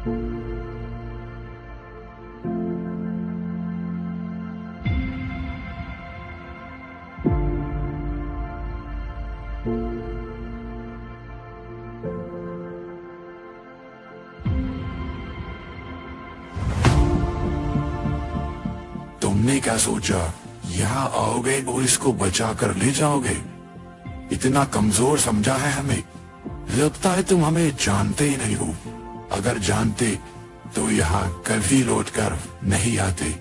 तुमने क्या सोचा यहाँ आओगे और इसको बचा कर ले जाओगे? इतना कमजोर समझा है हमें? लगता है तुम हमें जानते ही नहीं हो। अगर जानते तो यहाँ कभी लौट कर नहीं आते।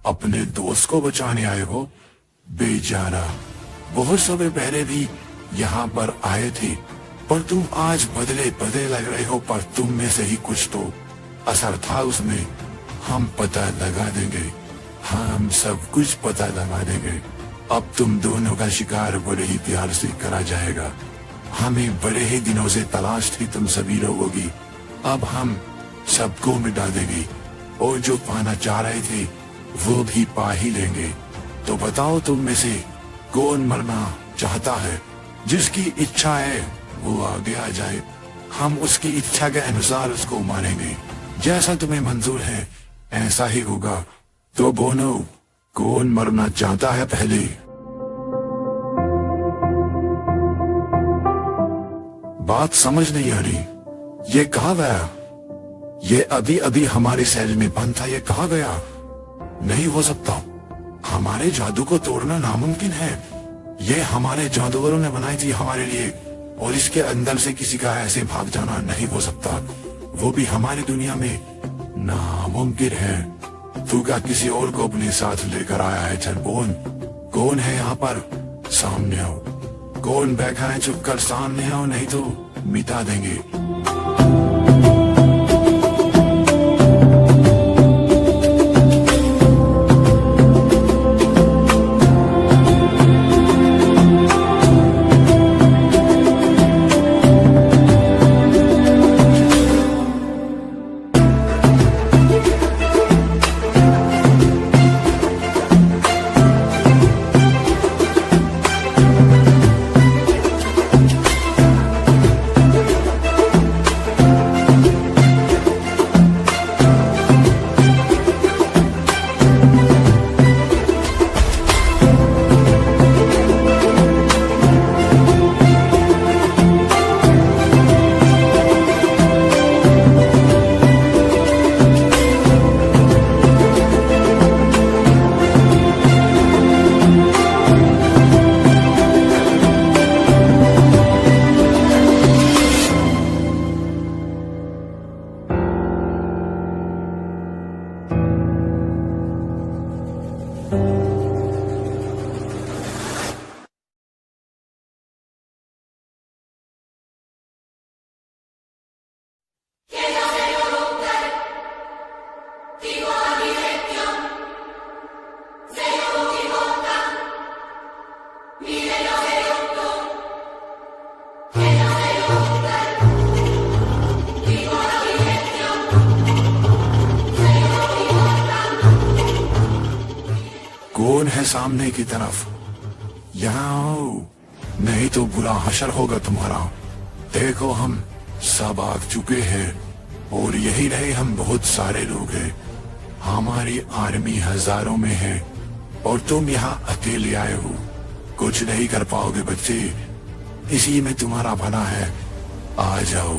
अपने दोस्त को बचाने आए हो? बेचारा, बहुत समय पहले भी यहाँ पर आए थे, पर तुम आज बदले बदले लग रहे हो। पर तुम में से ही कुछ तो असर था उसमें। हम पता लगा देंगे, हम सब कुछ पता लगा देंगे। अब तुम दोनों का शिकार बड़े ही प्यार से करा जाएगा। हमें बड़े ही दिनों से तलाश थी तुम सभी लोगों की। अब हम सबको मिटा देंगे और जो पाना चाह रहे थे वो भी पा ही लेंगे। तो बताओ तुम में से कौन मरना चाहता है? जिसकी इच्छा है वो आगे आ जाए, हम उसकी इच्छा के अनुसार उसको मारेंगे। जैसा तुम्हें मंजूर है ऐसा ही होगा। तो बोलो, कौन मरना चाहता है पहले? बात समझ नहीं आ रही। ये कहा गया? ये अभी अभी हमारे सेल में बंद था, ये कहा गया? नहीं हो सकता। हमारे जादू को तोड़ना नामुमकिन है। ये हमारे जादूगरों ने बनाई थी हमारे लिए, और इसके अंदर से किसी का ऐसे भाग जाना नहीं हो सकता, वो भी हमारी दुनिया में नामुमकिन है। तू क्या किसी और को अपने साथ लेकर आया है? चल बोल, कौन है यहाँ पर? सामने आओ। कौन बैठा है? चुप कर सामने आओ, नहीं तो मिटा देंगे। कौन है सामने की तरफ? यहाँ आओ, नहीं तो बुरा हशर होगा तुम्हारा। देखो हम सब आ चुके हैं, और यही रहे हम बहुत सारे लोग हैं। हमारी आर्मी हजारों में है, और तुम यहाँ अकेले आए हो। कुछ नहीं कर पाओगे बच्चे, इसी में तुम्हारा भला है। आ जाओ।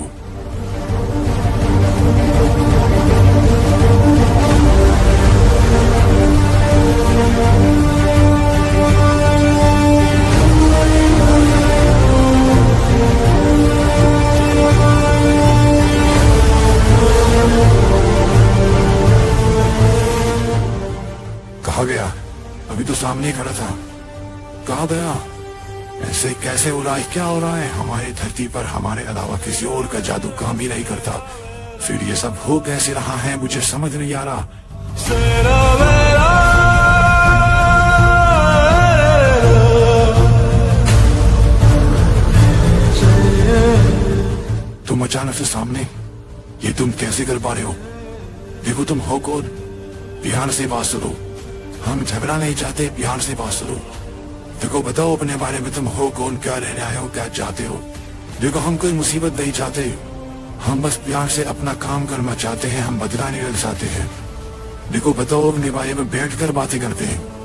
तो सामने खड़ा था। कहाँ गया? ऐसे कैसे हो रहा है? क्या हो रहा है? हमारी धरती पर हमारे अलावा किसी और का जादू काम ही नहीं करता। फिर ये सब हो कैसे रहा है, मुझे समझ नहीं आ रहा। तुम अचानक से सामने, ये तुम कैसे कर पा रहे हो? देखो तुम हो कौन? ध्यान से बात सुनो। हम झगड़ा नहीं चाहते, ध्यान से बात सुनो। देखो बताओ अपने बारे में, तुम हो कौन, क्या रहने आए हो, क्या चाहते हो? देखो हम कोई मुसीबत नहीं चाहते, हम बस प्यार से अपना काम करना चाहते हैं, हम बदला नहीं रख चाहते हैं। देखो बताओ अपने बारे में, बैठकर बातें करते हैं।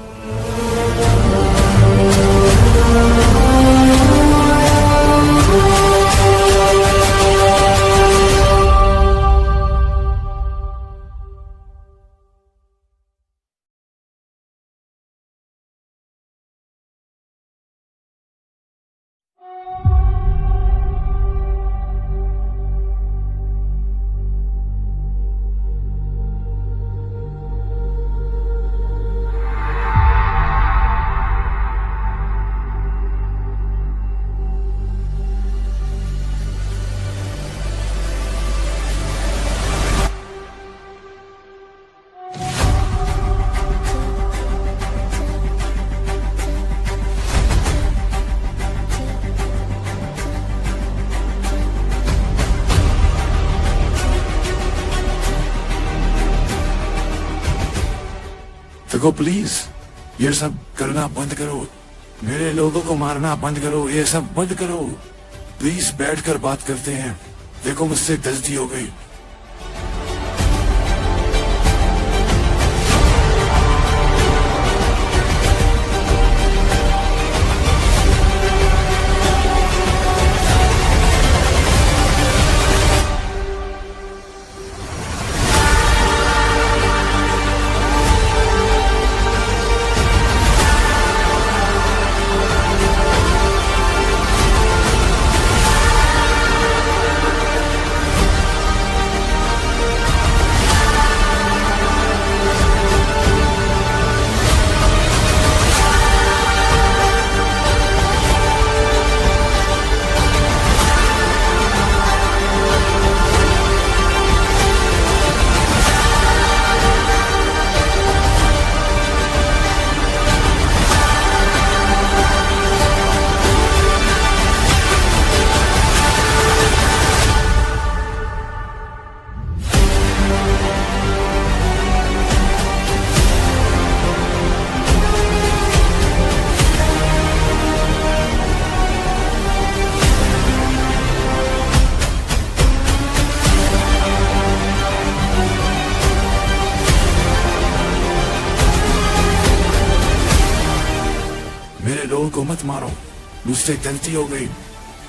देखो प्लीज ये सब करना बंद करो, मेरे लोगों को मारना बंद करो, ये सब बंद करो। प्लीज बैठकर बात करते हैं। देखो मुझसे गलती हो गई। मेरे लोगों को मत मारो, मुझसे गलती हो गई।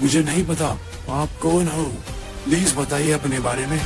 मुझे नहीं पता आप कौन हो, प्लीज बताइए अपने बारे में।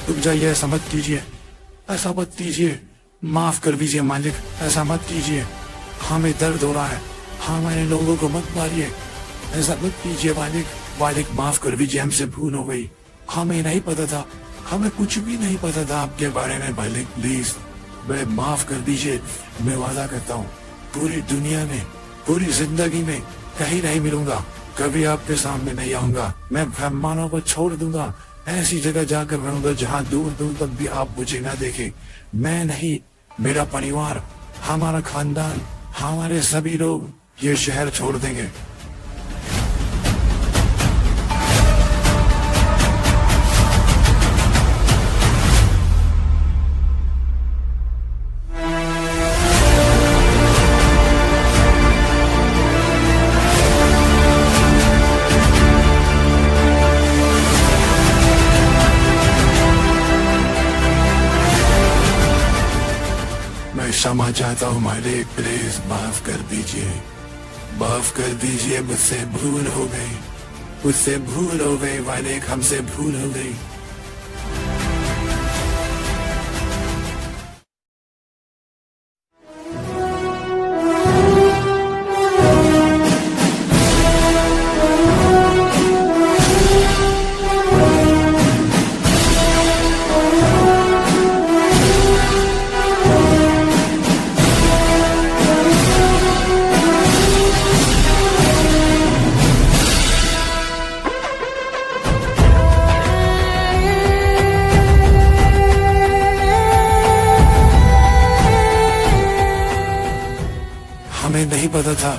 रुक जाइए, ऐसा मत कीजिए, ऐसा मत कीजिए, माफ कर दीजिए मालिक, ऐसा मत कीजिए, हमें दर्द हो रहा है, हमारे लोगों को मत मारिए, ऐसा मत कीजिए मालिक। मालिक माफ कर दीजिए, हमसे भूल हो गई, हमें नहीं पता था, हमें कुछ भी नहीं पता था आपके बारे में मालिक, प्लीज मैं माफ कर दीजिए। मैं वादा करता हूँ पूरी दुनिया में, पूरी जिंदगी में कहीं नहीं मिलूंगा, कभी आपके सामने नहीं आऊंगा, मैं ब्रह्मांडों को छोड़ दूंगा, ऐसी जगह जाकर रहूंगा जहाँ दूर दूर तक भी आप मुझे ना देखें। मैं नहीं, मेरा परिवार, हमारा खानदान, हमारे सभी लोग ये शहर छोड़ देंगे। क्षमा चाहता हूँ मालिक, प्लीज माफ कर दीजिए। माफ कर दीजिए, मुझसे भूल हो गई, मुझसे भूल हो गई मालिक, हमसे भूल हो गई। हमें नहीं पता था,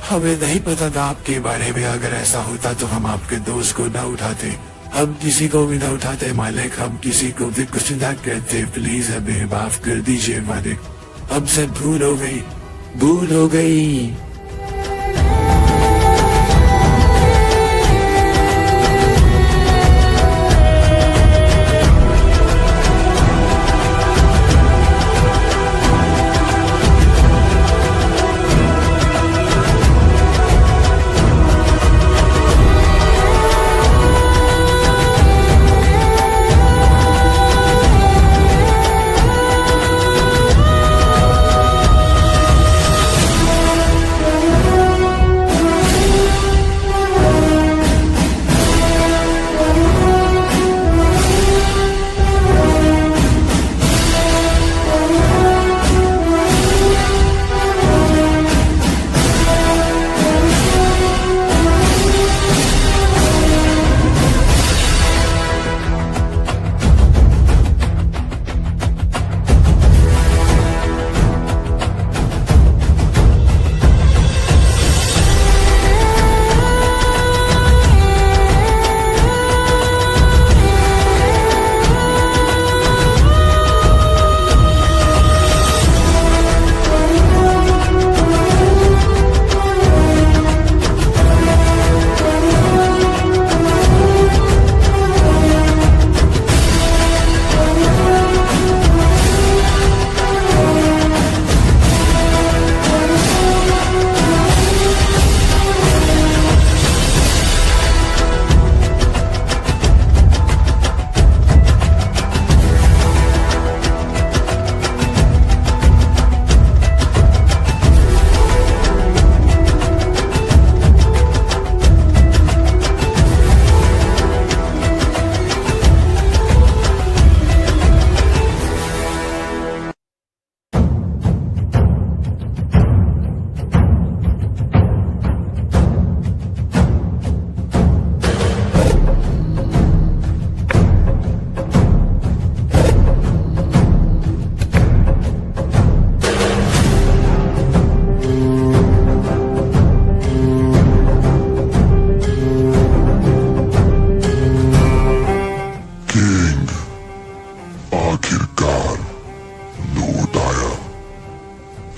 हमें नहीं पता था आपके बारे में। अगर ऐसा होता तो हम आपके दोस्त को न उठाते, हम किसी को भी न उठाते मालिक, हम किसी को भी कुछ न कहते। प्लीज हमें माफ कर दीजिए मालिक, हमसे भूल हो गई, भूल हो गई।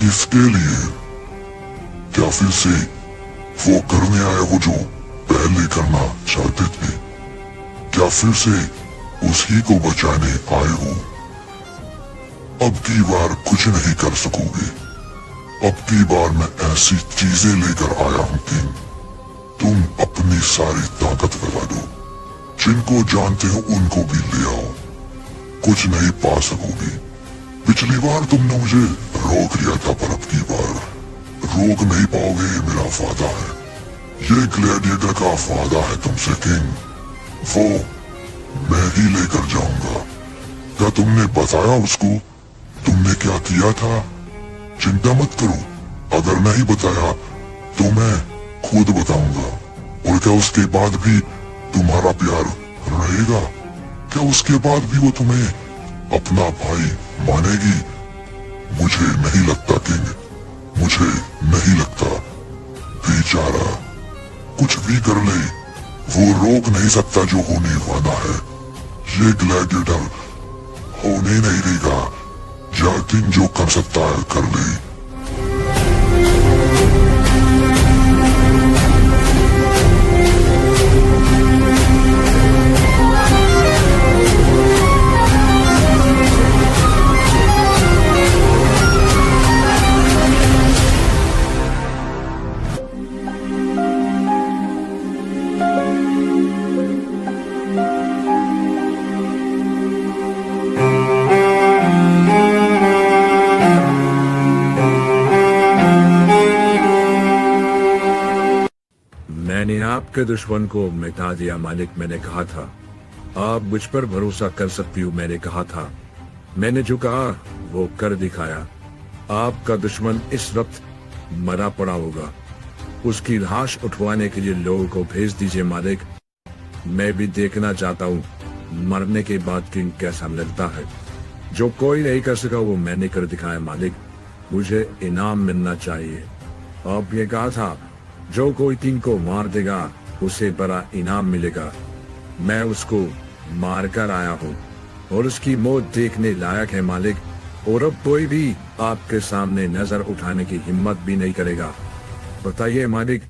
इसके लिए क्या फिर से वो करने आए हो जो पहले करना चाहते थे? क्या फिर से उसी को बचाने आए हो? अब की बार कुछ नहीं कर सकोगे। अब की बार मैं ऐसी चीजें लेकर आया हूं कि तुम अपनी सारी ताकत लगा दो। जिनको जानते हो उनको भी ले आओ, कुछ नहीं पा सकोगे। पिछली बार तुमने मुझे रोक लिया था, पर अब की बार रोक नहीं पाओगे, ये मेरा वादा है। ये ग्लैडिएटर का वादा है तुमसे किंग, वो मैं ही लेकर जाऊंगा। क्या तुमने बताया उसको तुमने क्या किया था? चिंता मत करो, अगर नहीं बताया तो मैं खुद बताऊंगा। और क्या उसके बाद भी तुम्हारा प्यार रहेगा? क्या उसके बाद भी वो तुम्हें अपना भाई मानेगी? मुझे नहीं लगता किंग, मुझे नहीं लगता। बेचारा कुछ भी कर ले, वो रोक नहीं सकता जो होने वाला है। ये ग्लैडिएटर होने नहीं देगा। जाकिन जो कर सकता है कर ले। आपके दुश्मन को मिटा दिया मालिक, मैंने कहा था। आप मुझ पर भरोसा कर सकती हो, मैंने कहा था। मैंने जो कहा वो कर दिखाया। आपका दुश्मन इस वक्त मरा पड़ा होगा। उसकी लाश उठवाने के लिए लोगों को भेज दीजिए मालिक। मैं भी देखना चाहता हूँ मरने के बाद किंग कैसा लगता है। जो कोई नहीं कर सका वो मैंने कर दिखाया मालिक। मुझे इनाम मिलना चाहिए। आप ये कहा था जो कोई किंग को मार देगा उसे बड़ा इनाम मिलेगा। मैं उसको मार कर आया हूँ और उसकी मौत देखने लायक है मालिक। और अब कोई भी आपके सामने नजर उठाने की हिम्मत भी नहीं करेगा। बताइए मालिक,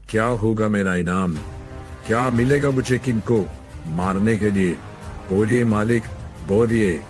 क्या होगा मेरा इनाम? क्या मिलेगा मुझे किंग को मारने के लिए? बोलिए मालिक, बोलिए।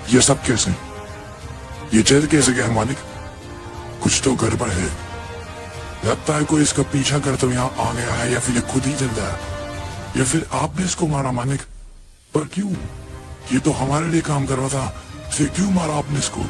ये सब कैसे? ये जल कैसे गया मालिक? कुछ तो गड़बड़ है। लगता है कोई इसका पीछा कर तो यहाँ आ गया है, या फिर ये खुद ही जल गया, या फिर आपने इसको मारा मालिक। पर क्यों? ये तो हमारे लिए काम कर रहा था, फिर क्यों मारा आपने इसको?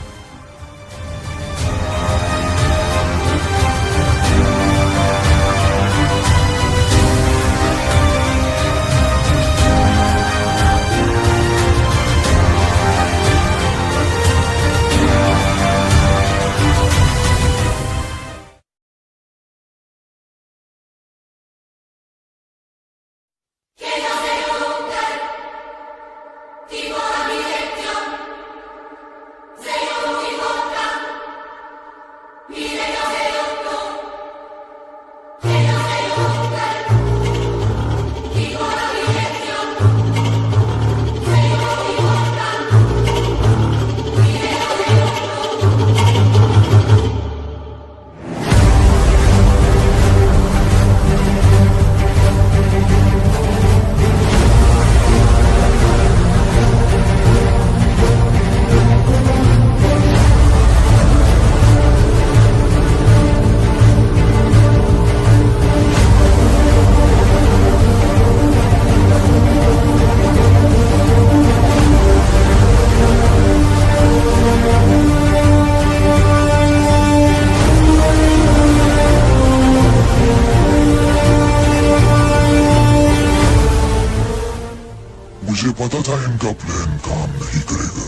मुझे पता था इनका प्लान काम नहीं करेगा,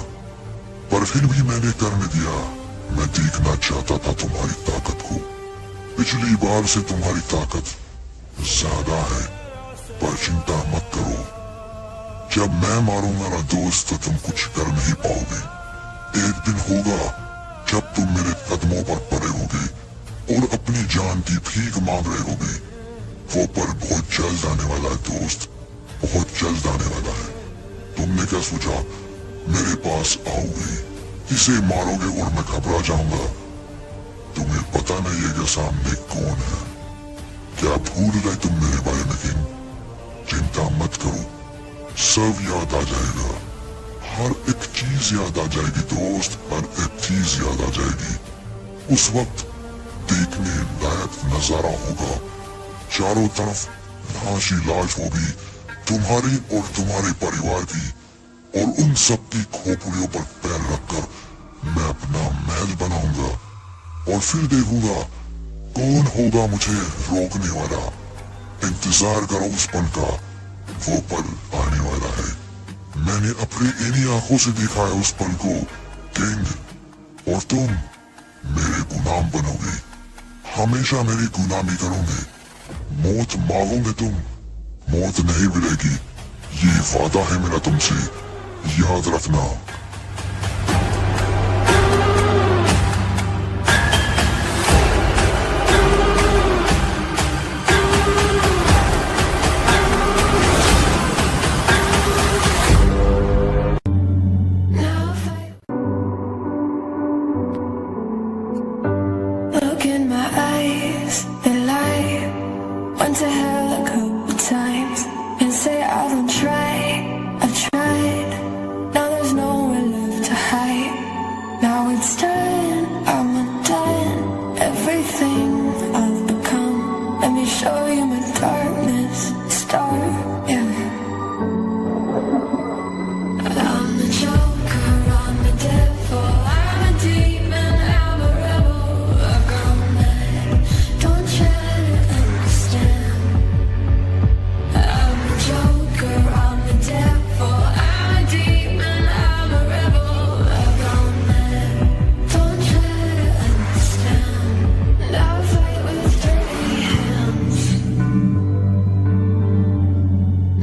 पर फिर भी मैंने करने दिया। मैं देखना चाहता था तुम्हारी ताकत को। पिछली बार से तुम्हारी ताकत ज्यादा है, पर चिंता मत करो। जब मैं मारूंगा ना दोस्त, तो तुम कुछ कर नहीं पाओगे। एक दिन होगा जब तुम मेरे कदमों पर पड़े होगे और अपनी जान की भीख मांग रहे होगे। वो पर बहुत जल्द आने वाला है दोस्त, बहुत जल्द आने वाला है। तुमने क्या सोचा मेरे पास आओगे, इसे मारोगे और मैं घबरा जाऊंगा? तुम्हें पता नहीं है कि सामने कौन है। क्या भूल गए तुम मेरे बारे में किंग? चिंता मत करो, सब याद आ जाएगा। हर एक चीज याद आ जाएगी दोस्त, हर एक चीज याद आ जाएगी। उस वक्त देखने लायक नजारा होगा। चारों तरफ लाश ही लाश होगी, तुम्हारी और तुम्हारे परिवार की। और उन सब की खोपड़ियों पर पैर रखकर मैं अपना महल बनाऊंगा और फिर देखूंगा कौन होगा मुझे रोकने वाला। इंतजार करो उस पल का, वो पल आने वाला है। मैंने अपनी इन्हीं आंखों से देखा है उस पल को किंग। और तुम मेरे गुलाम बनोगे, हमेशा मेरी गुलामी करोगे। मौत मांगोगे तुम, मौत नहीं मिलेगी। ये वादा है मेरा तुमसे, याद रखना। Look in my eyes, they lie. Went to hell a couple times and say I don't try. I try. everything I've become. Let me show you my darkness, star, yeah. I'm the joker, I'm the devil, I'm a demon, I'm a rebel. I've gone mad, don't try to understand. I'm the joker, I'm the devil, I'm a demon, I'm a rebel. I've gone mad, don't try to understand. Now I fight with dirty hands.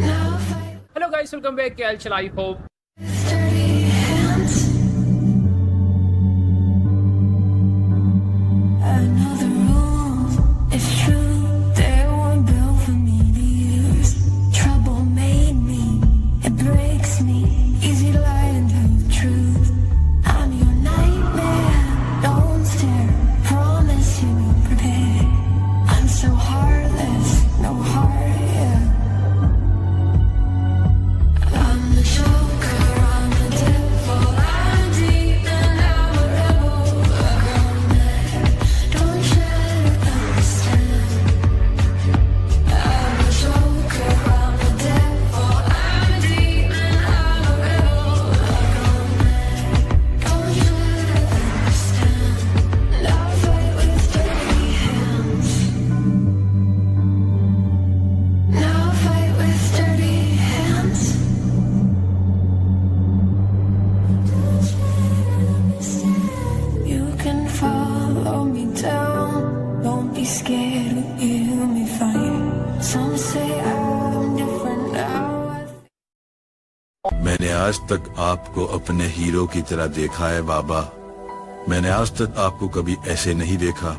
Now I fight hello guys, welcome back. क्या हाल चाल? I hope with dirty hands. I know the rules, it's true. They weren't built for me to use. Trouble made me, it breaks me. Easy to lie and tell the truth. I'm your nightmare, don't stare. Promise you will prepare. I'm so heartless, no heart, yeah. I'm the joker, I'm the devil, I'm a demon, I'm a rebel. I've gone mad, don't try to understand. I'm the joker, I'm the devil, I'm a demon, I'm a rebel. I've gone mad, don't try to understand. Now I fight with dirty hands. Now I fight with dirty hands. You can follow me down. Don't be scared to hear me fight. Some say I'm different now. मैंने आज तक आपको अपने hero की तरह देखा है बाबा। मैंने आज तक आपको कभी ऐसे नहीं देखा,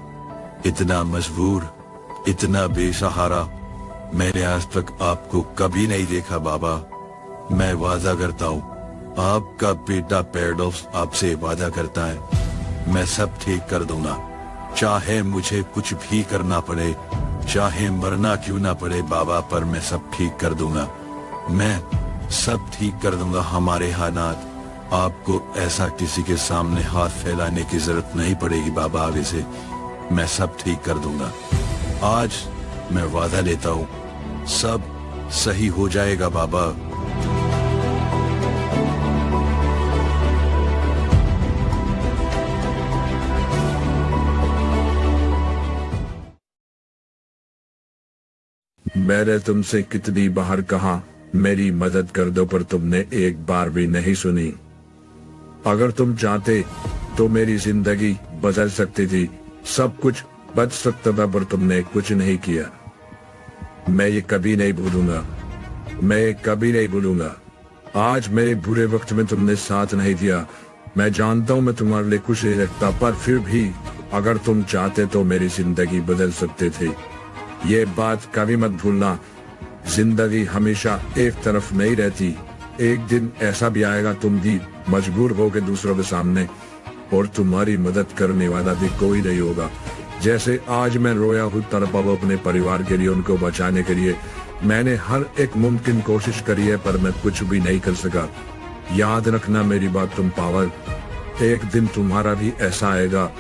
इतना मजबूर, इतना बेसहारा। मैंने आज तक आपको कभी नहीं देखा बाबा। मैं वादा करता हूँ, आपका बेटा पैराडॉक्स आपसे वादा करता है, मैं सब ठीक कर दूंगा। चाहे मुझे कुछ भी करना पड़े, चाहे मरना क्यों ना पड़े बाबा, पर मैं सब ठीक कर दूंगा। मैं सब ठीक कर दूंगा। हमारे हालात, आपको ऐसा किसी के सामने हाथ फैलाने की जरूरत नहीं पड़ेगी बाबा। आगे से मैं सब ठीक कर दूंगा। आज मैं वादा लेता हूँ, सब सही हो जाएगा बाबा। मैंने तुमसे कितनी बार कहा मेरी मदद कर दो, पर तुमने एक बार भी नहीं सुनी। अगर तुम चाहते तो मेरी जिंदगी बदल सकती थी, सब कुछ बच सकता था, पर तुमने कुछ नहीं किया। मैं ये कभी नहीं भूलूंगा, मैं ये कभी नहीं भूलूंगा। आज मेरे बुरे वक्त में तुमने साथ नहीं दिया। मैं जानता हूँ मैं तुम्हारे लिए कुछ नहीं रखता, पर फिर भी अगर तुम चाहते तो मेरी जिंदगी बदल सकते थे। ये बात कभी मत भूलना, जिंदगी हमेशा एक तरफ नहीं रहती। एक दिन ऐसा भी आएगा तुम भी मजबूर होगे दूसरों के सामने, और तुम्हारी मदद करने वाला भी कोई नहीं होगा। जैसे आज मैं रोया हूँ तड़पा हूँ अपने परिवार के लिए, उनको बचाने के लिए। मैंने हर एक मुमकिन कोशिश करी है, पर मैं कुछ भी नहीं कर सका। याद रखना मेरी बात तुम पावर, एक दिन तुम्हारा भी ऐसा आएगा,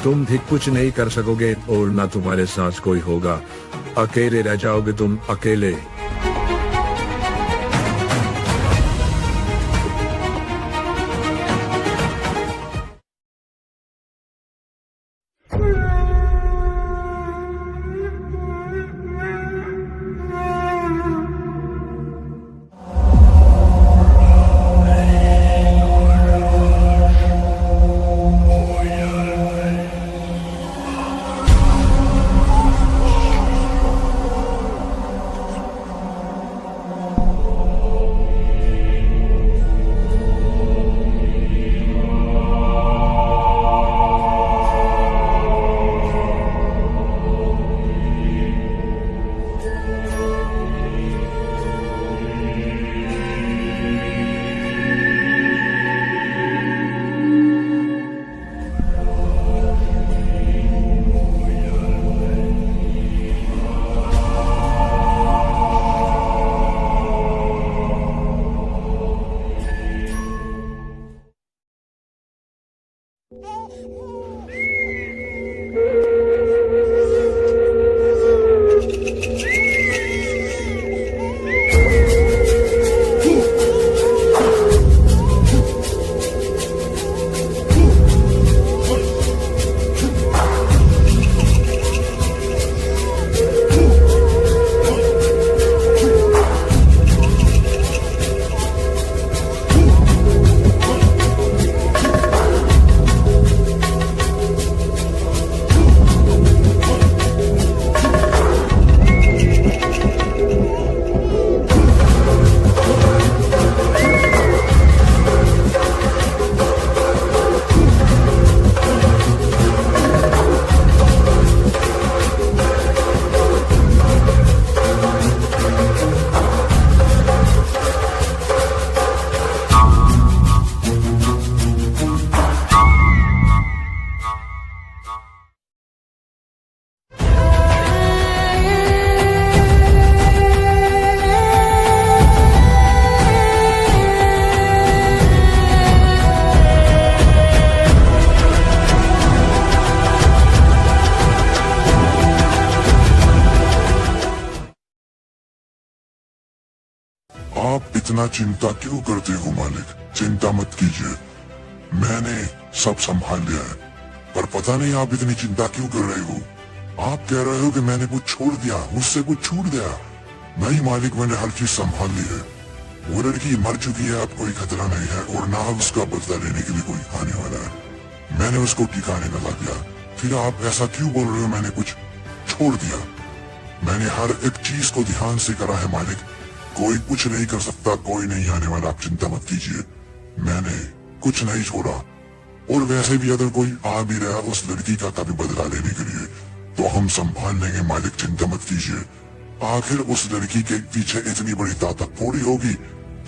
तुम भी कुछ नहीं कर सकोगे और ना तुम्हारे साथ कोई होगा। अकेले रह जाओगे तुम, अकेले। इतना चिंता क्यों करते हो मालिक? चिंता मत कीजिए, मैंने सब संभाल लिया है। पर पता नहीं आप इतनी चिंता क्यों कर रहे हो? आप कह रहे हो कि मैंने कुछ छोड़ दिया, मुझसे कुछ छूट गया। नहीं मालिक, मैंने हर चीज संभाल ली है। वो लड़की मर चुकी है, अब कोई खतरा नहीं है और ना उसका बदला लेने के लिए कोई आने वाला है। मैंने उसको ठिकाने लगा दिया। फिर आप ऐसा क्यों बोल रहे हो मैंने कुछ छोड़ दिया? मैंने हर एक चीज को ध्यान से करा है मालिक। कोई कुछ नहीं कर सकता, कोई नहीं आने वाला, आप चिंता मत कीजिए। मैंने कुछ नहीं छोड़ा। और वैसे भी अगर कोई आ भी रहा उस लड़की का कभी बदला लेने के लिए तो हम संभाल लेंगे मालिक, चिंता मत कीजिए। आखिर उस लड़की के पीछे इतनी बड़ी ताकत थोड़ी होगी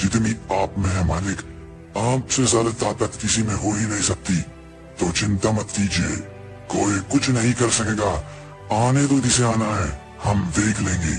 जितनी आप में है मालिक। आपसे ज्यादा ताकत किसी में हो ही नहीं सकती, तो चिंता मत कीजिए, कोई कुछ नहीं कर सकेगा। आने दो, जिसे आना है हम देख लेंगे।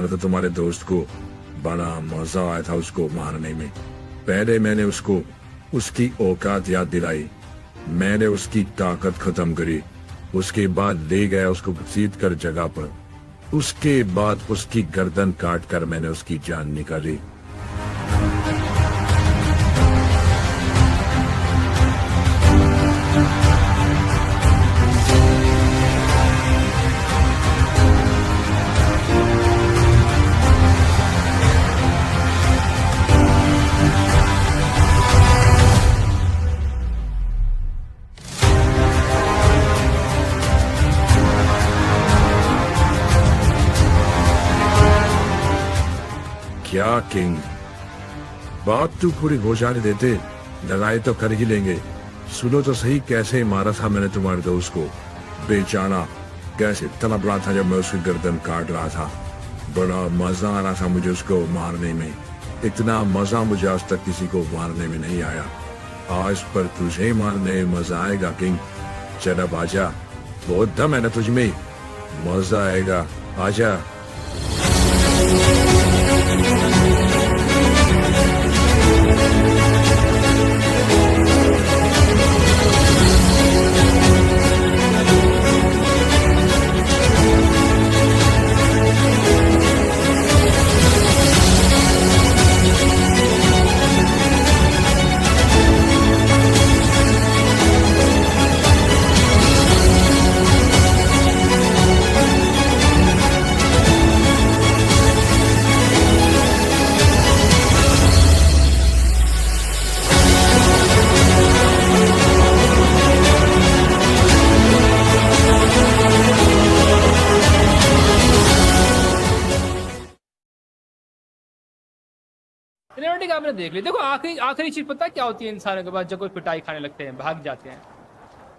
तो तुम्हारे दोस्त को बड़ा मजा आया था उसको मारने में। पहले मैंने उसको उसकी औकात याद दिलाई, मैंने उसकी ताकत खत्म करी, उसके बाद ले गया उसको घसीट कर जगह पर, उसके बाद उसकी गर्दन काट कर मैंने उसकी जान निकाली। क्या किंग, बात तू पूरी हो जाने देते, लड़ाई तो कर ही लेंगे। सुनो तो सही, कैसे मारा था मैंने तुम्हारे दोस्त को, बेचारा कैसे तड़प रहा था जब मैं उसकी गर्दन काट रहा था। बड़ा मजा आ रहा था मुझे उसको मारने में, इतना मजा मुझे आज तक किसी को मारने में नहीं आया। आज पर तुझे मारने में मजा आएगा किंग। चल अब आजा, बहुत दम है ना तुझ में, मजा आएगा, आजा। सिनेमैटिक आपने देख ली। देखो आखिरी आखिरी चीज पता है क्या होती है इंसानों के पास जब कोई पिटाई खाने लगते हैं, भाग जाते हैं।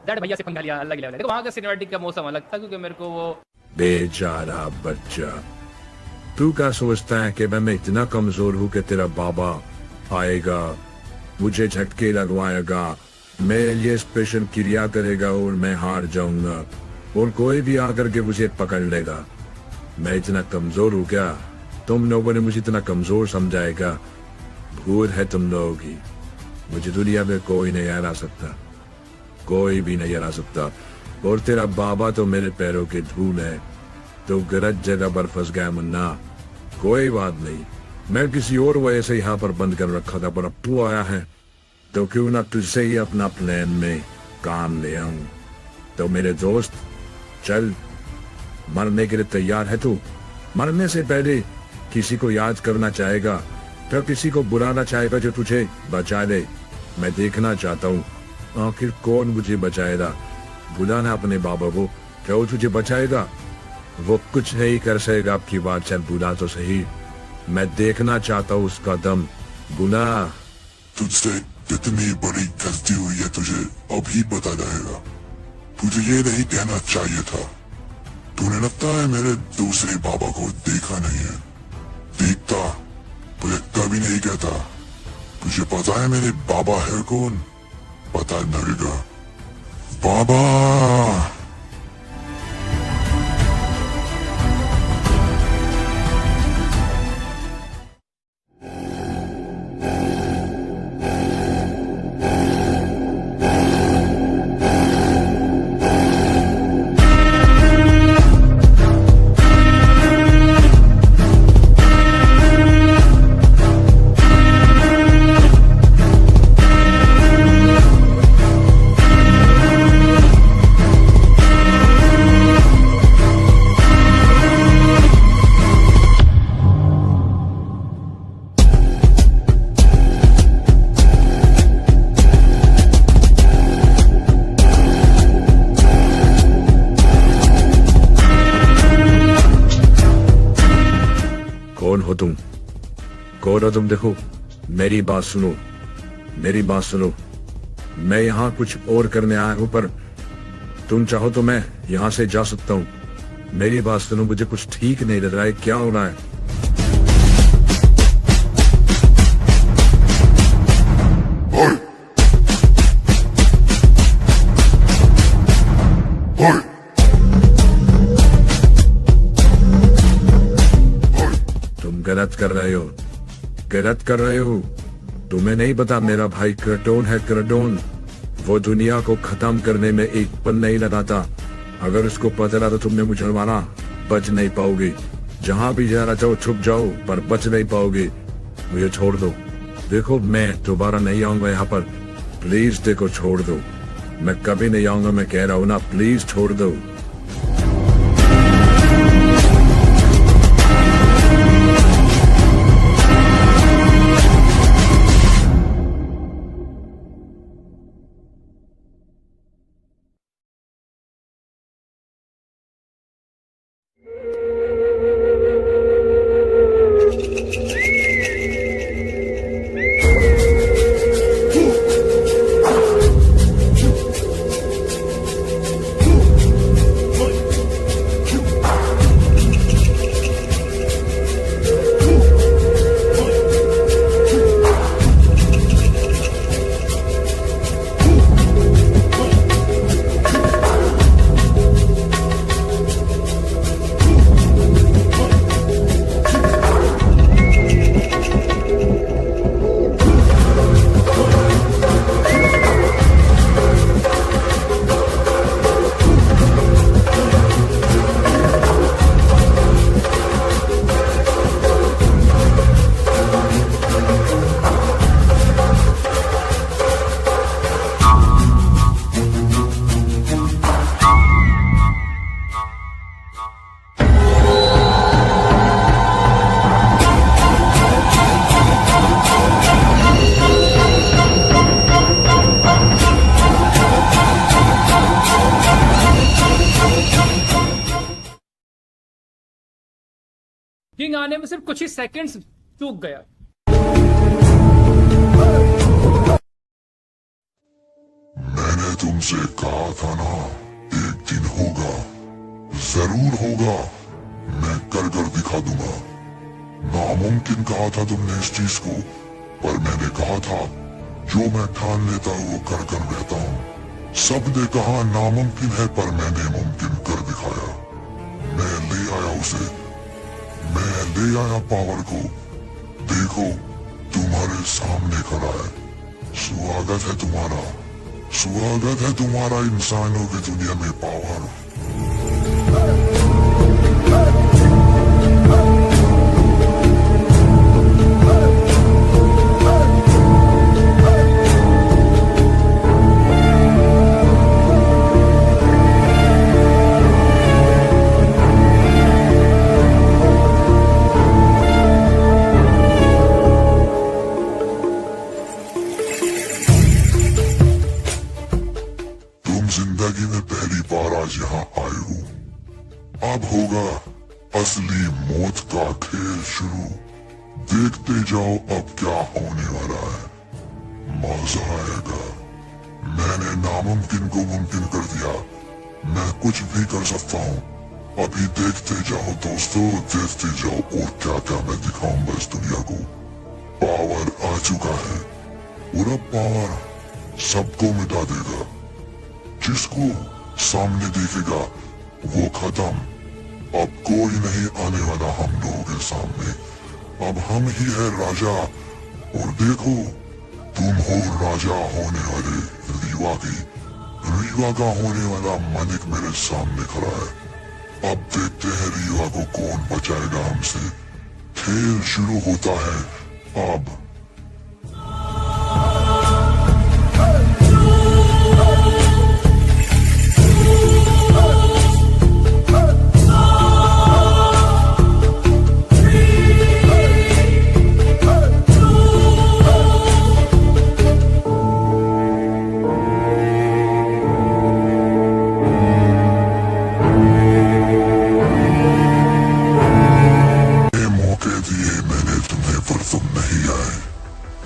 डैड भैया से पंगा लिया, अलग लेवल है। देखो वहां का सिनेमैटिक का मौसम अलग था, क्योंकि मेरे को वो बेचारा बच्चा, तू क्या सोचता है कि मैं इतना कमजोर हूँ कि तेरा बाबा आएगा, मुझे झटके लगवाएगा, मेरे लिए स्पेशल क्रिया करेगा और मैं हार जाऊंगा और कोई भी आकर के मुझे पकड़ लेगा? मैं इतना कमजोर हूँ क्या? तुम लोगों ने मुझे इतना कमजोर समझाएगा? भूल है तुम लोगों की, मुझे दुनिया में कोई नहीं हरा सकता, कोई भी नहीं हरा सकता। और तेरा बाबा तो मेरे पैरों के धूल है, तो गलत जगह पर फंस गया मुन्ना। कोई बात नहीं, मैं किसी और वजह से यहाँ पर बंद कर रखा था, पर अब तू आया है तो क्यों ना तुझसे ही अपना प्लान में काम ले आऊं। तो मेरे दोस्त चल, मरने के लिए तैयार है तू? मरने से पहले किसी को याद करना चाहेगा, फिर किसी को बुलाना चाहेगा जो तुझे बचा ले। मैं देखना चाहता हूँ आखिर कौन मुझे बचाएगा। बुलाना अपने बाबा को, जो तुझे बचाएगा वो कुछ नहीं कर सकेगा। आपकी बात चल बुला तो सही, मैं देखना चाहता हूँ उसका दम। बुला। तुझसे इतनी बड़ी गलती हुई है, तुझे अभी पता जाएगा। तुझे ये नहीं कहना चाहिए था। तूने लगता है मेरे दूसरे बाबा को देखा नहीं है। देखता तुझे कभी नहीं कहता। तुझे पता है मेरे बाबा है कौन? पता लगेगा। बाबा कौन हो तुम? कौन हो तुम? देखो मेरी बात सुनो, मेरी बात सुनो। मैं यहाँ कुछ और करने आया हूँ, पर तुम चाहो तो मैं यहाँ से जा सकता हूँ। मेरी बात सुनो, मुझे कुछ ठीक नहीं लग रहा है। क्या हो रहा है? ओए! ओए! तुम गलत कर रहे हो, गलत कर रहे हो। तुम्हें नहीं पता मेरा भाई क्रेटोन है। क्रेटोन वो दुनिया को खत्म करने में एक पल नहीं लगाता। अगर उसको पता लगा तो तुमने मुझे मारा, बच नहीं पाओगे। जहां भी जाना चाहो छुप जाओ, पर बच नहीं पाओगे। मुझे छोड़ दो। देखो मैं दोबारा नहीं आऊंगा यहाँ पर। प्लीज देखो, छोड़ दो। मैं कभी नहीं आऊंगा, मैं कह रहा हूँ ना। प्लीज छोड़ दो। किंग आने में सिर्फ कुछ ही सेकंड्स चूक गया। मैंने तुमसे कहा था ना, एक दिन होगा, जरूर होगा। मैं कर कर दिखा दूंगा। नामुमकिन कहा था तुमने इस चीज को, पर मैंने कहा था जो मैं ठान लेता हूँ वो कर कर रहता हूँ। सबने कहा नामुमकिन है, पर मैंने मुमकिन कर दिखाया। मैं ले आया उसे, मैं ले आया पावर को। देखो तुम्हारे सामने खड़ा है। स्वागत है तुम्हारा, स्वागत है तुम्हारा इंसानों की दुनिया में पावर। जिंदगी में पहली बार आज यहाँ आए हो। अब होगा असली मौत का खेल शुरू। देखते जाओ अब क्या होने वाला है, मजा आएगा। मैंने नामुमकिन को मुमकिन कर दिया, मैं कुछ भी कर सकता हूँ। अभी देखते जाओ दोस्तों, देखते जाओ और क्या क्या मैं दिखाऊंगा इस दुनिया को। पावर आ चुका है, पूरा पावर सबको मिटा देगा। जिसको सामने देखेगा वो खत्म। अब कोई नहीं आने वाला हम लोगों के सामने। अब हम ही है राजा। और देखो, तुम हो राजा होने वाले रीवा की। रीवा का होने वाला मालिक मेरे सामने खड़ा है। अब देखते हैं रीवा को कौन बचाएगा हमसे। खेल शुरू होता है अब।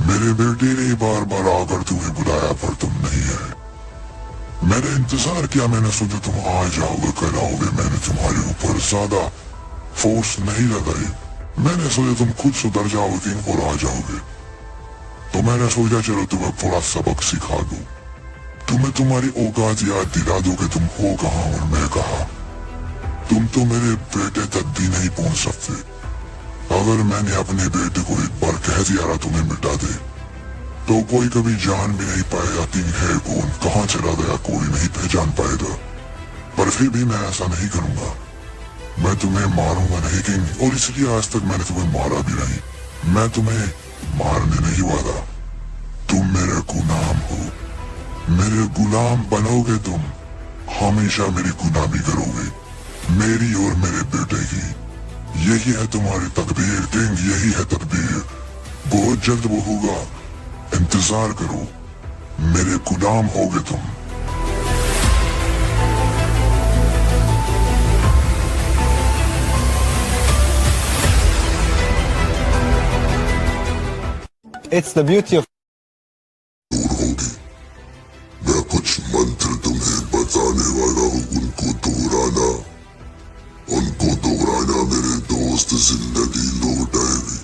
मेरे बेटे ने बार बार आकर तुम्हें बुलाया पर तुम नहीं आए। मैंने इंतजार किया, मैंने सोचा तुम आ जाओगे, कल आओगे। मैंने तुम्हारे ऊपर ज्यादा फोर्स नहीं लगाई। मैंने सोचा तुम खुद सुधर जाओगे और आ जाओगे। तो मैंने सोचा चलो तुम्हें थोड़ा सबक सिखा दूं। तुम्हें तुम्हारी औकात याद दिला दो कि तुम हो कहाँ और मैं कहाँ। तुम तो मेरे बेटे तक भी नहीं पहुंच सकते। अगर मैंने अपने बेटे को एक बार कह दिया ना तुम्हें मिटा दे, तो कोई कभी जान भी नहीं पाएगा कि है कौन, कहाँ चला गया, कोई नहीं पहचान पाएगा। पर फिर भी मैं ऐसा नहीं करूंगा। मैं तुम्हें मारूंगा नहीं किंग, और इसलिए आज तक मैंने तुम्हें मारा भी नहीं। मैं तुम्हें मारने नहीं वाला। तुम मेरे गुलाम हो, मेरे गुलाम बनोगे तुम। हमेशा मेरी गुलामी करोगे, मेरी और मेरे बेटे की। यही है तुम्हारी तकदीर किंग, यही है तकदीर। बहुत जल्द वो होगा, इंतजार करो। मेरे गुलाम होगे तुम। It's the beauty of दूर होगी। मैं कुछ मंत्र तुम्हें बताने वाला हूँ, उनको दोहराना। उनको दोहराना मेरे दोस्त, जिंदगी लौट आएगी।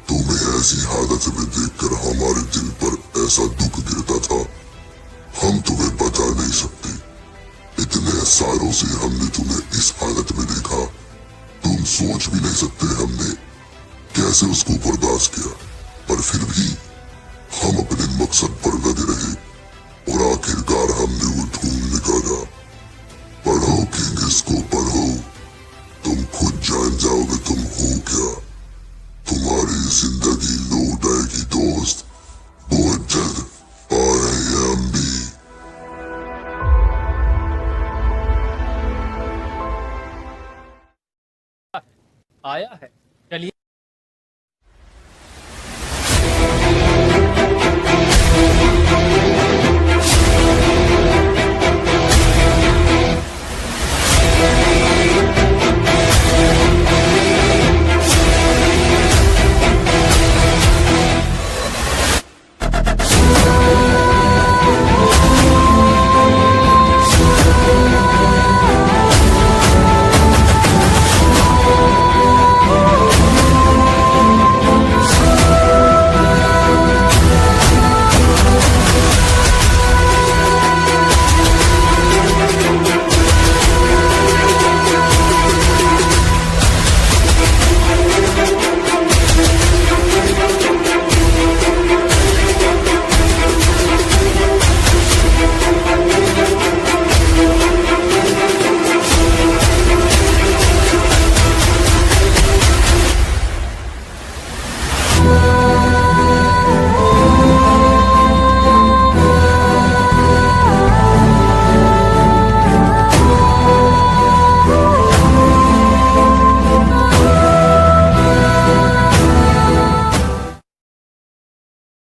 तुम्हें ऐसी हालत में देखकर हमारे दिल पर ऐसा दुख गिरता था, हम तुम्हें बता नहीं सकते। इतने सालों से हमने तुम्हें इस हालत में देखा, तुम सोच भी नहीं सकते हमने कैसे उसको बर्दाश्त किया। पर फिर भी हम अपने मकसद पर लगे रहे और आखिरकार हमने वो ढूंढ निकाला। पढ़ो किंग, इसको पढ़ो, तुम खुद जान जाओगे तुम हो क्या। तुम्हारी जिंदगी लौट आएगी दोस्त, बहुत जल्द आ रहे हैं हम भी। आया है।